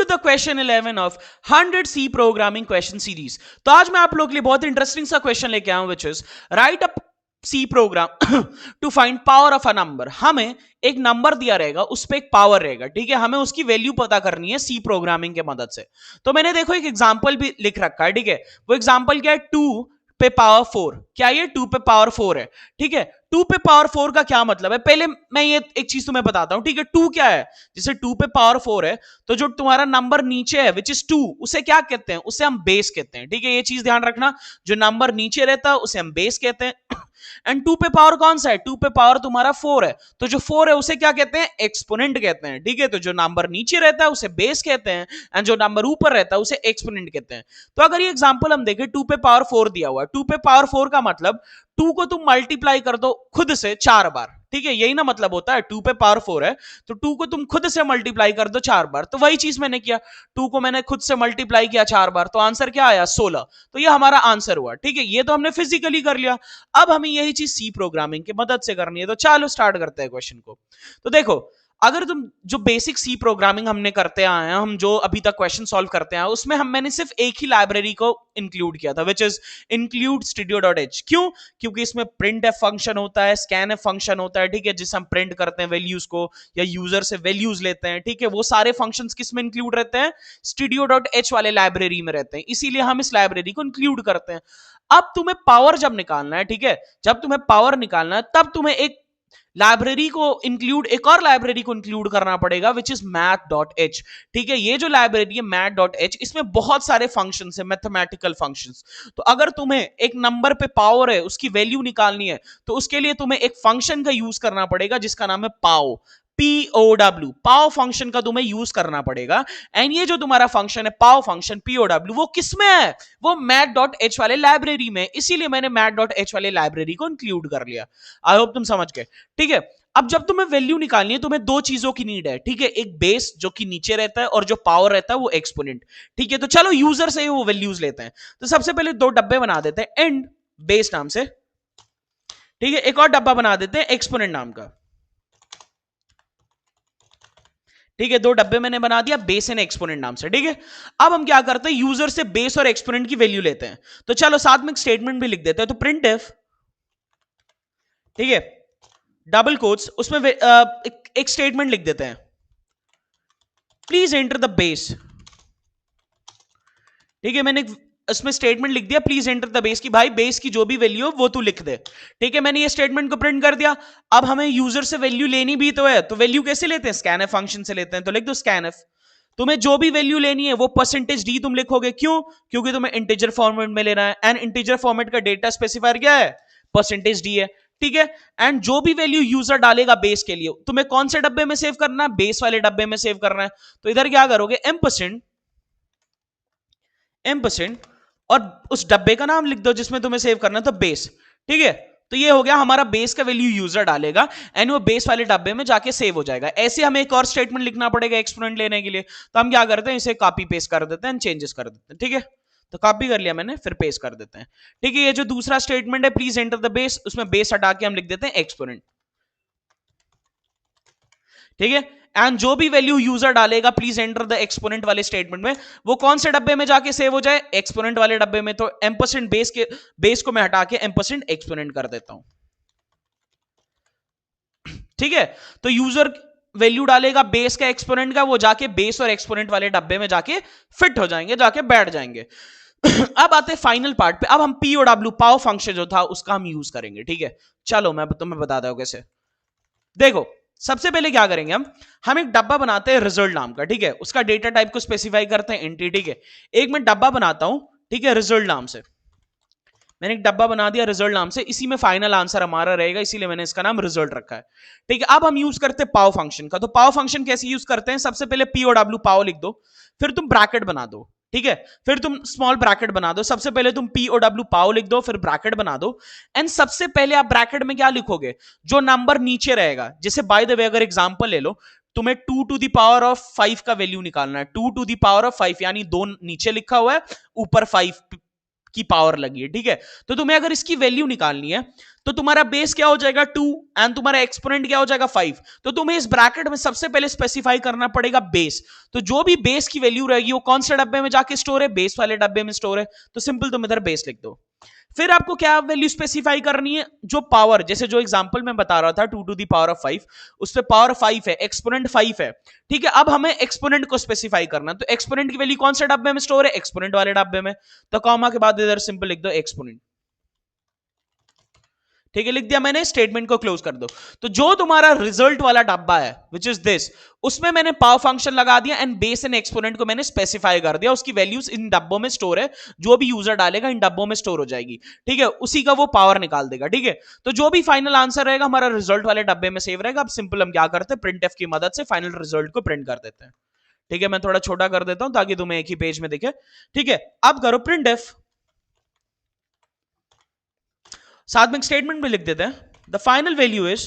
The question 11 of 100 C programming question series. तो आज मैं आप लोग के लिए बहुत इंटरेस्टिंग सा क्वेश्चन लेके आया हूं, which is write a C program to find power of a number. हमें एक नंबर दिया रहेगा, उस पर एक पावर रहेगा, ठीक है, हमें उसकी वैल्यू पता करनी है सी प्रोग्रामिंग के मदद से। तो मैंने देखो एक एग्जांपल भी लिख रखा है, ठीक है। वो एग्जांपल क्या है, 2 पे पावर 4। क्या ये 2 पे पावर 4 है, ठीक है। 2 पे पावर 4 का क्या मतलब है, पहले मैं ये एक चीज तुम्हें बताता हूं, ठीक है। 2 क्या है, जैसे 2 पे पावर 4 है, तो जो तुम्हारा नंबर नीचे है विच इज 2, उसे क्या कहते हैं, उसे हम बेस कहते हैं, ठीक है। ये चीज ध्यान रखना, जो नंबर नीचे रहता है उसे हम बेस कहते हैं। एंड 2 पे पावर कौन सा है, 2 पे पावर तुम्हारा 4 है, तो जो 4 है उसे क्या कहते हैं, एक्सपोनेंट कहते हैं, ठीक है। तो जो नंबर नीचे रहता है उसे बेस कहते हैं, एंड जो नंबर ऊपर रहता है उसे एक्सपोनेंट कहते हैं। तो अगर ये एग्जांपल हम देखें, 2 पे पावर 4 दिया हुआ है, 2 पे पावर 4 का मतलब 2 को तुम मल्टीप्लाई कर दो खुद से 4 बार, ठीक है, यही ना मतलब होता है। 2 पे पावर 4 है तो 2 को तुम खुद से मल्टीप्लाई कर दो 4 बार, तो वही चीज मैंने किया, 2 को मैंने खुद से मल्टीप्लाई किया 4 बार, तो आंसर क्या आया, 16। तो ये हमारा आंसर हुआ, ठीक है। ये तो हमने फिजिकली कर लिया। अब हमें यही चीज सी प्रोग्रामिंग की मदद से करनी है, तो चलो स्टार्ट करते हैं क्वेश्चन को। तो देखो, अगर तुम जो बेसिक सी प्रोग्रामिंग हमने करते आए हैं, हम जो अभी तक क्वेश्चन सॉल्व करते हैं, उसमें मैंने सिर्फ एक ही लाइब्रेरी को इंक्लूड किया था, विच इज इंक्लूड studio.h। क्यों, क्योंकि इसमें प्रिंट एफ फंक्शन होता है, स्कैन एफ फंक्शन होता है, ठीक है, जिससे हम प्रिंट करते हैं वैल्यूज को या यूजर से वैल्यूज लेते हैं, ठीक है। वो सारे फंक्शंस किस में इंक्लूड रहते हैं, studio.h वाले लाइब्रेरी में रहते हैं, इसीलिए हम इस लाइब्रेरी को इंक्लूड करते हैं। अब तुम्हें पावर जब निकालना है, ठीक है, जब तुम्हें पावर निकालना है तब तुम्हें एक लाइब्रेरी को इंक्लूड, एक और लाइब्रेरी को इंक्लूड करना पड़ेगा, विच इज math.h, ठीक है। ये जो लाइब्रेरी है math.h, इसमें बहुत सारे फंक्शंस है, मैथमेटिकल फंक्शंस। तो अगर तुम्हें एक नंबर पे पावर है, उसकी वैल्यू निकालनी है, तो उसके लिए तुम्हें एक फंक्शन का यूज करना पड़ेगा जिसका नाम है पाव, POW, पाव फंक्शन का तुम्हें यूज करना पड़ेगा। एंड ये जो तुम्हारा फंक्शन है पाव फंक्शन POW, वो किसमें है, वो math.h वाले लाइब्रेरी में, इसीलिए मैंने math.h वाले लाइब्रेरी को इंक्लूड कर लिया। आई होप तुम समझ गए, ठीक है। अब जब तुम्हें वैल्यू निकालनी है, तुम्हें दो चीजों की नीड है, ठीक है, एक बेस जो कि नीचे रहता है और जो पावर रहता है वो एक्सपोनेंट, ठीक है। तो चलो यूजर से ही वो वैल्यूज लेते हैं। तो सबसे पहले दो डब्बे बना देते हैं एंड बेस नाम से, ठीक है। एक और डब्बा बना देते हैं एक्सपोनेंट नाम का, ठीक है। दो डब्बे मैंने बना दिया बेस एंड एक्सपोनेंट नाम से, ठीक है। अब हम क्या करते हैं, यूजर से बेस और एक्सपोनेंट की वैल्यू लेते हैं। तो चलो साथ में एक स्टेटमेंट भी लिख देते हैं। तो प्रिंट इफ, ठीक है, डबल कोट्स, उसमें एक स्टेटमेंट लिख देते हैं, प्लीज एंटर द बेस, ठीक है। मैंने उसमें स्टेटमेंट लिख दिया, प्लीज एंटर द बेस, की भाई बेस की जो भी वैल्यू हो वो तू लिख दे, ठीक है। मैंने ये स्टेटमेंट को प्रिंट कर दिया। अब हमें यूजर से वैल्यू लेनी भी तो है, तो वैल्यू कैसे लेते हैं, स्कैनएफ फंक्शन से लेते हैं। तो लिख दो स्कैनएफ, तुम्हें जो भी वैल्यू लेनी है वो %d तुम लिखोगे, क्यों, क्योंकि तुम्हें इंटीजर फॉर्मेट में लेना है, एंड इंटीजर फॉर्मेट का डेटा स्पेसिफायर क्या है, %d है, ठीक है। एंड जो भी वैल्यू यूजर डालेगा बेस के लिए, तुम्हें कौन से डब्बे में सेव करना है, बेस वाले डब्बे में सेव करना है। तो इधर क्या करोगे, M% और उस डब्बे का नाम लिख दो जिसमें तुम्हें सेव करना है, तो बेस, ठीक है। तो ये हो गया हमारा बेस का वैल्यू यूजर डालेगा एंड वो बेस वाले डब्बे में जाके सेव हो जाएगा। ऐसे हमें एक और स्टेटमेंट लिखना पड़ेगा एक्सपोनेंट लेने के लिए। तो हम क्या करते हैं, इसे कॉपी पेस्ट कर देते हैं, चेंजेस कर देते हैं, ठीक है। तो कॉपी कर लिया मैंने, फिर पेस्ट कर देते हैं, ठीक है। ये जो दूसरा स्टेटमेंट है प्लीज एंटर द बेस, उसमें बेस हटा के हम लिख देते हैं एक्सपोनेंट, ठीक है। एंड जो भी वैल्यू यूजर डालेगा प्लीज एंटर द एक्सपोनेंट वाले स्टेटमेंट में, वो कौन से डब्बे में जाके सेव हो जाए, एक्सपोनेंट वाले डब्बे में। तो M% बेस को मैं हटा के M% एक्सपोनेंट कर देता हूं, ठीक है। तो यूजर वैल्यू डालेगा बेस का एक्सपोनेंट का, वो जाके बेस और एक्सपोनेंट वाले डब्बे में जाके फिट हो जाएंगे, जाके बैठ जाएंगे। अब आते हैं फाइनल पार्ट पे। अब हम POW पाव फंक्शन जो था उसका हम यूज करेंगे, ठीक है। चलो मैं तुम्हें बताता हूं कैसे। देखो सबसे पहले क्या करेंगे, हम एक डब्बा बनाते हैं रिजल्ट नाम का, ठीक है। उसका डेटा टाइप को स्पेसिफाई करते हैं इंटी, ठीक है। एक मैं डब्बा बनाता हूं, ठीक है, रिजल्ट नाम से। मैंने एक डब्बा बना दिया रिजल्ट नाम से, इसी में फाइनल आंसर हमारा रहेगा, इसीलिए मैंने इसका नाम रिजल्ट रखा है, ठीक है। अब हम यूज करते हैं पाव फंक्शन का। तो पाव फंक्शन कैसे यूज करते हैं, सबसे पहले POW पाव लिख दो, फिर तुम ब्रैकेट बना दो, ठीक है। फिर तुम स्मॉल ब्रैकेट बना दो, सबसे पहले तुम POW पाव लिख दो, फिर ब्रैकेट बना दो। एंड सबसे पहले आप ब्रैकेट में क्या लिखोगे, जो नंबर नीचे रहेगा। जैसे बाय द वे अगर एग्जांपल ले लो, तुम्हें 2 टू द पावर ऑफ 5 का वैल्यू निकालना है, 2 टू द पावर ऑफ 5 यानी 2 नीचे लिखा हुआ है, ऊपर 5 की पावर लगी है, ठीक है। तो तुम्हें अगर इसकी वैल्यू निकालनी है तो तुम्हारा बेस क्या हो जाएगा 2 एंड तुम्हारा एक्सपोनेंट क्या हो जाएगा 5। तो तुम्हें इस ब्रैकेट में सबसे पहले स्पेसिफाई करना पड़ेगा बेस। तो जो भी बेस की वैल्यू रहेगी वो कौन से डब्बे में जाके स्टोर है, बेस वाले डब्बे में स्टोर है। तो सिंपल तुम इधर बेस लिख दो। फिर आपको क्या वैल्यू स्पेसिफाई करनी है, जो पावर, जैसे जो एग्जांपल मैं बता रहा था 2 टू द पावर ऑफ 5, उस पे पावर 5 है, एक्सपोनेंट 5 है, ठीक है। अब हमें एक्सपोनेंट को स्पेसिफाई करना, तो एक्सपोनेंट की वैल्यू कौन से डब्बे में स्टोर है, एक्सपोनेंट वाले डब्बे में। तो कॉमा के बाद इधर सिंपल लिख दो एक्सपोनेंट, ठीक है, लिख दिया मैंने, स्टेटमेंट को क्लोज कर दो। तो जो तुम्हारा रिजल्ट वाला डब्बा है विच इज दिस, उसमें मैंने पावर फंक्शन लगा दिया एंड बेस एंड एक्सपोनेंट को मैंने स्पेसिफाई कर दिया, उसकी वैल्यूज इन डब्बों में स्टोर है, जो भी यूजर डालेगा इन डब्बों में स्टोर हो जाएगी, ठीक है, उसी का वो पावर निकाल देगा, ठीक है। तो जो भी फाइनल आंसर रहेगा हमारा रिजल्ट वाले डब्बे में सेव रहेगा। अब सिंपल हम क्या करते हैं, प्रिंट एफ की मदद से फाइनल रिजल्ट को प्रिंट कर देते हैं, ठीक है। मैं थोड़ा छोटा कर देता हूं ताकि तुम्हें एक ही पेज में दिखे, ठीक है। अब करो प्रिंट एफ, साथ में स्टेटमेंट भी लिख देते हैं, द फाइनल वैल्यू इज,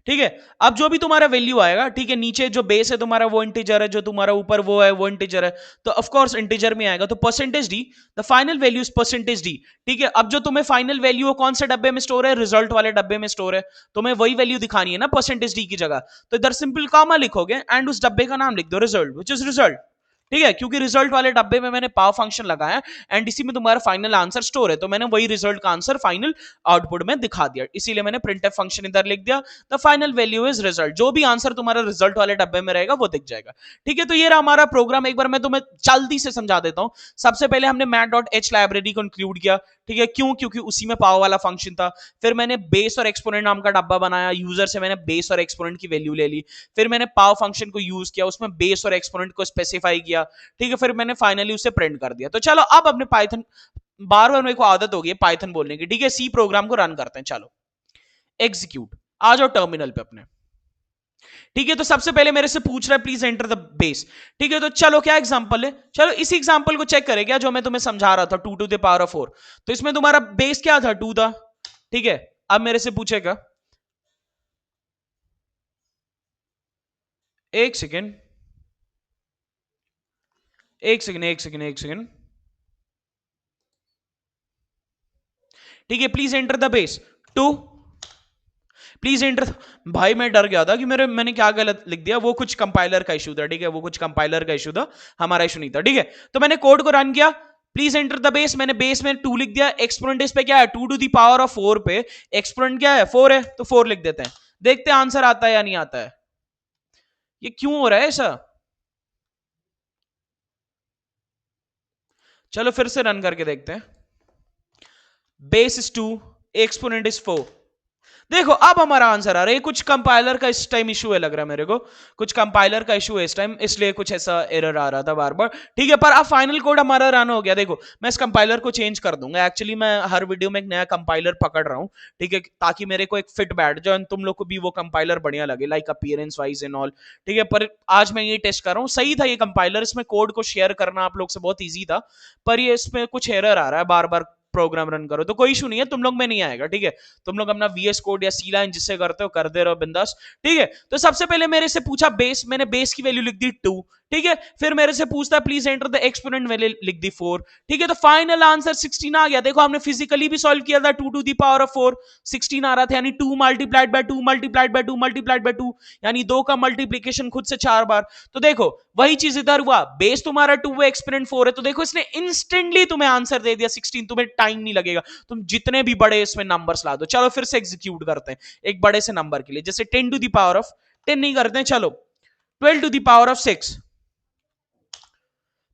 ठीक है। अब जो भी तुम्हारा वैल्यू आएगा, ठीक है, नीचे जो बेस है तुम्हारा वो इंटीजर है, जो तुम्हारा ऊपर वो है वो इंटीजर है, तो ऑफ कोर्स इंटीजर में आएगा, तो percentage D, the final value is percentage D, ठीक है। अब जो तुम्हें फाइनल वैल्यू कौन से डब्बे में स्टोर है, रिजल्ट वाले डब्बे में स्टोर है, तुम्हें वही वैल्यू दिखानी है ना परसेंटेज डी की जगह। तो इधर सिंपल कॉमा लिखोगे एंड उस डब्बे का नाम लिख दो रिजल्ट, विच इज रिजल्ट, ठीक है, क्योंकि रिजल्ट वाले डब्बे में मैंने पावर फंक्शन लगाया एंड इसी में तुम्हारा फाइनल आंसर स्टोर है, तो मैंने वही रिजल्ट का आंसर फाइनल आउटपुट में दिखा दिया, इसीलिए मैंने प्रिंटफ फंक्शन इधर लिख दिया, the final value is result. जो भी आंसर तुम्हारा रिजल्ट वाले डब्बे में रहेगा वो दिख जाएगा, ठीक है। तो ये रहा हमारा प्रोग्राम, एक बार मैं तुम्हें जल्दी से समझा देता हूं। सबसे पहले हमने math.h लाइब्रेरी को इंक्लूड किया, ठीक है, क्यों, क्योंकि उसी में पावर वाला फंक्शन था। फिर मैंने बेस और एक्सपोनेंट नाम का डब्बा बनाया, यूजर से मैंने बेस और एक्सपोनेंट की वैल्यू ले ली, फिर मैंने पावर फंक्शन को यूज किया, उसमें बेस और एक्सपोनेंट को स्पेसिफाई किया, ठीक है, फिर मैंने फाइनली उसे प्रिंट कर दिया। तो चलो अब अपने पाइथन, बार बार मेरे को आदत हो गई है पाइथन बोलने की, ठीक है, सी प्रोग्राम को रन करते हैं। चलो एग्जीक्यूट, आ जाओ टर्मिनल पे अपने, ठीक है। तो सबसे पहले मेरे से पूछ रहा है प्लीज एंटर द बेस, ठीक है। तो चलो क्या एग्जांपल है, चलो इसी एग्जांपल को चेक करें क्या, जो मैं तुम्हें समझा रहा था 2 टू द पावर ऑफ 4। तो इसमें तुम्हारा बेस क्या था, 2 था, ठीक है। अब मेरे से पूछेगा, एक सेकेंड एक सेकेंड एक सेकेंड एक सेकेंड, ठीक है, please enter the base 2, please enter. भाई मैं डर गया था कि मैंने क्या गलत लिख दिया, वो कुछ कंपाइलर का इशू था, ठीक है, वो कुछ कंपाइलर का इशू था, हमारा इशू नहीं था, ठीक है। तो मैंने कोड को रन किया, प्लीज एंटर द बेस, मैंने बेस में 2 लिख दिया, एक्सपोनेंट इस पे क्या है 2 टू द पावर ऑफ 4 पे एक्सपोनेंट क्या है 4 है, तो 4 लिख देते हैं, देखते हैं आंसर आता है या नहीं आता है। ये क्यों हो रहा है ऐसा, चलो फिर से रन करके देखते हैं। बेस इज 2, एक्सपोनेंट इज 4, देखो अब हमारा आंसर आ रहा है। कुछ कंपाइलर का इस टाइम इशू है, लग रहा है मेरे को कुछ कंपाइलर का इशू है इस टाइम, इसलिए कुछ ऐसा एरर आ रहा था बार बार, ठीक है। पर अब फाइनल कोड हमारा रन हो गया। देखो मैं इस कंपाइलर को चेंज कर दूंगा, एक्चुअली मैं हर वीडियो में एक नया कंपाइलर पकड़ रहा हूँ, ठीक है, ताकि मेरे को एक फिट बैठ जाए, तुम लोग को भी वो कंपाइलर बढ़िया लगे, like appearance wise and all, ठीक है। पर आज मैं ये टेस्ट कर रहा हूँ, सही था ये कंपाइलर, इसमें कोड को शेयर करना आप लोग से बहुत ईजी था, पर ये इसमें कुछ एरर आ रहा है, बार बार प्रोग्राम रन करो तो कोई इशू नहीं है, तुम लोग में नहीं आएगा, ठीक है। तुम लोग अपना VS कोड या सी लाइन जिससे करते हो करते रहो बिंदास, ठीक है। तो सबसे पहले मेरे से पूछा बेस, मैंने बेस की वैल्यू लिख दी 2, ठीक है। फिर मेरे से पूछता है please enter the exponent, value लिख दी 4, ठीक है। तो फाइनल आंसर 16 आ गया। देखो हमने फिजिकली भी सॉल्व किया था, 2 टू द पावर ऑफ 4 16 आ रहा था, यानी 2 multiplied by 2 multiplied by 2 multiplied by 2, यानी 2 का मल्टीप्लीकेशन खुद से 4 बार। तो देखो वही चीज इधर हुआ, बेस तुम्हारा 2 है, एक्सपोनेंट 4 है, तो देखो इसने इंस्टेंटली तुम्हें आंसर दे दिया 16, तुम्हें टाइम नहीं लगेगा, तुम जितने भी बड़े इसमें नंबर्स ला दो। चलो फिर से एग्जीक्यूट करते हैं एक बड़े से नंबर के लिए, जैसे 10 टू द पावर ऑफ 10 नहीं करते हैं, चलो 12 to the power of 6,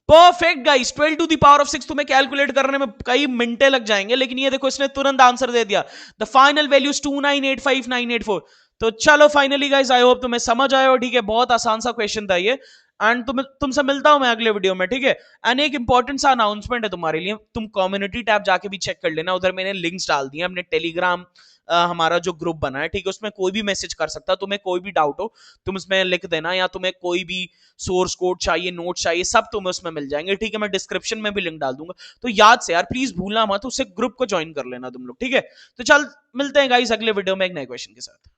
perfect guys, 12 to the power of 6 तुम्हें कैलकुलेट करने में कई मिनटें लग जाएंगे, लेकिन ये देखो इसने तुरंत आंसर दे दिया, द फाइनल वैल्यू इज 2985984। तो चलो फाइनली गाइस, आई होप तुम्हें समझ आया हो, ठीक है, बहुत आसान सा क्वेश्चन था ये, एंड तुमसे मिलता हूं मैं अगले वीडियो में, ठीक है। एंड एक इंपॉर्टेंट सा अनाउंसमेंट है तुम्हारे लिए, तुम कम्युनिटी टैब जाके भी चेक कर लेना, उधर मैंने लिंक्स डाल दिए अपने टेलीग्राम, हमारा जो ग्रुप बना है, ठीक है, उसमें कोई भी मैसेज कर सकता, तुम्हें कोई भी डाउट हो तुम उसमें लिख देना, या तुम्हें कोई भी सोर्स कोड चाहिए, नोट चाहिए, सब तुम्हें उसमें मिल जाएंगे, ठीक है। मैं डिस्क्रिप्शन में भी लिंक डाल दूंगा, तो याद से यार प्लीज भूलना मत, उससे ग्रुप को ज्वाइन कर लेना तुम लोग, ठीक है। तो चल मिलते हैं गाइस अगले वीडियो में एक नए क्वेश्चन के साथ।